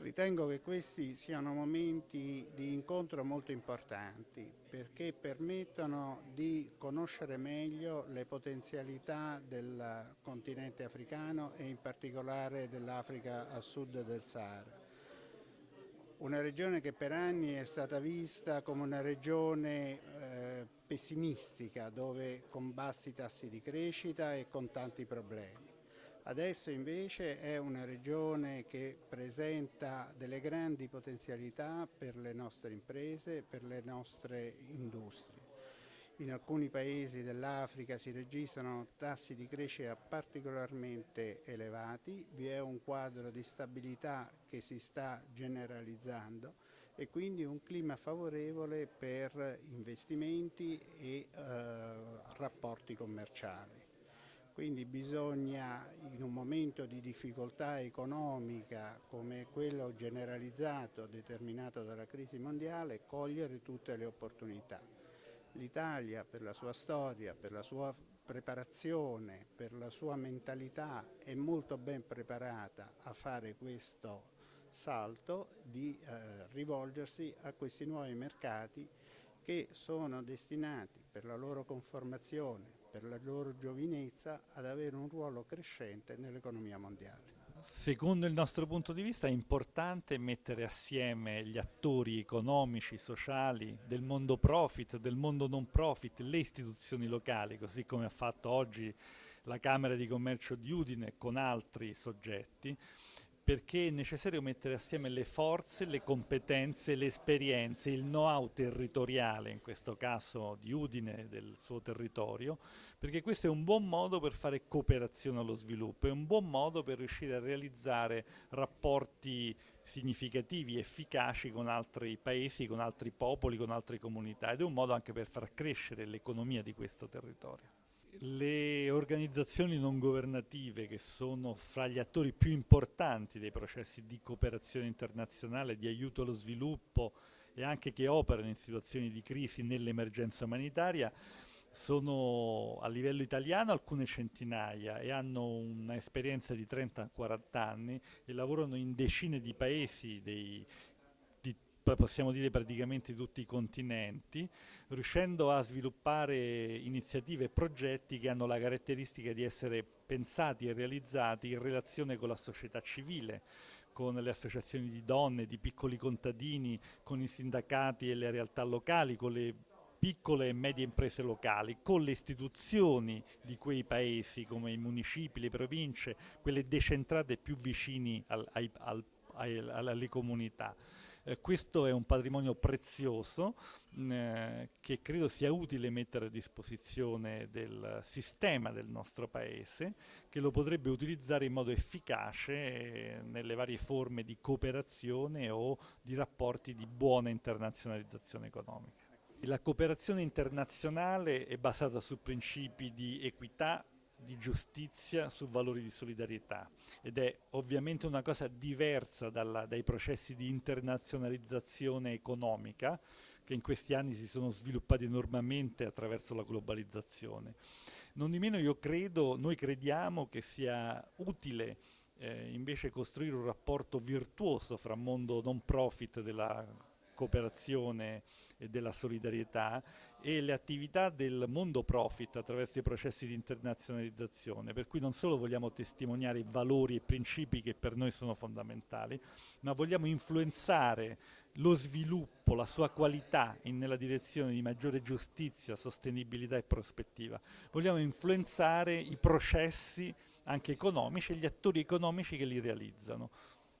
Ritengo che questi siano momenti di incontro molto importanti perché permettono di conoscere meglio le potenzialità del continente africano e in particolare dell'Africa a sud del Sahara. Una regione che per anni è stata vista come una regione pessimistica, dove con bassi tassi di crescita e con tanti problemi. Adesso invece è una regione che presenta delle grandi potenzialità per le nostre imprese, per le nostre industrie. In alcuni paesi dell'Africa si registrano tassi di crescita particolarmente elevati, vi è un quadro di stabilità che si sta generalizzando e quindi un clima favorevole per investimenti e rapporti commerciali. Quindi bisogna, in un momento di difficoltà economica come quello generalizzato determinato dalla crisi mondiale, cogliere tutte le opportunità. L'Italia, per la sua storia, per la sua preparazione, per la sua mentalità, è molto ben preparata a fare questo salto di rivolgersi a questi nuovi mercati che sono destinati, per la loro conformazione, per la loro giovinezza, ad avere un ruolo crescente nell'economia mondiale. Secondo il nostro punto di vista è importante mettere assieme gli attori economici, sociali, del mondo profit, del mondo non profit, le istituzioni locali, così come ha fatto oggi la Camera di Commercio di Udine con altri soggetti, perché è necessario mettere assieme le forze, le competenze, le esperienze, il know-how territoriale, in questo caso di Udine, del suo territorio, perché questo è un buon modo per fare cooperazione allo sviluppo, è un buon modo per riuscire a realizzare rapporti significativi, efficaci con altri paesi, con altri popoli, con altre comunità ed è un modo anche per far crescere l'economia di questo territorio. Le organizzazioni non governative, che sono fra gli attori più importanti dei processi di cooperazione internazionale, di aiuto allo sviluppo e anche che operano in situazioni di crisi nell'emergenza umanitaria, sono a livello italiano alcune centinaia e hanno un'esperienza di 30-40 anni e lavorano in decine di paesi possiamo dire praticamente tutti i continenti, riuscendo a sviluppare iniziative e progetti che hanno la caratteristica di essere pensati e realizzati in relazione con la società civile, con le associazioni di donne, di piccoli contadini, con i sindacati e le realtà locali, con le piccole e medie imprese locali, con le istituzioni di quei paesi come i municipi, le province, quelle decentrate più vicini alle comunità. Questo è un patrimonio prezioso che credo sia utile mettere a disposizione del sistema del nostro paese, che lo potrebbe utilizzare in modo efficace nelle varie forme di cooperazione o di rapporti di buona internazionalizzazione economica. La cooperazione internazionale è basata su principi di equità, di giustizia, su valori di solidarietà ed è ovviamente una cosa diversa dai processi di internazionalizzazione economica che in questi anni si sono sviluppati enormemente attraverso la globalizzazione. Non di meno noi crediamo che sia utile invece costruire un rapporto virtuoso fra mondo non profit della cooperazione e della solidarietà e le attività del mondo profit attraverso i processi di internazionalizzazione, per cui non solo vogliamo testimoniare i valori e principi che per noi sono fondamentali, ma vogliamo influenzare lo sviluppo, la sua qualità nella direzione di maggiore giustizia, sostenibilità e prospettiva. Vogliamo influenzare i processi anche economici e gli attori economici che li realizzano.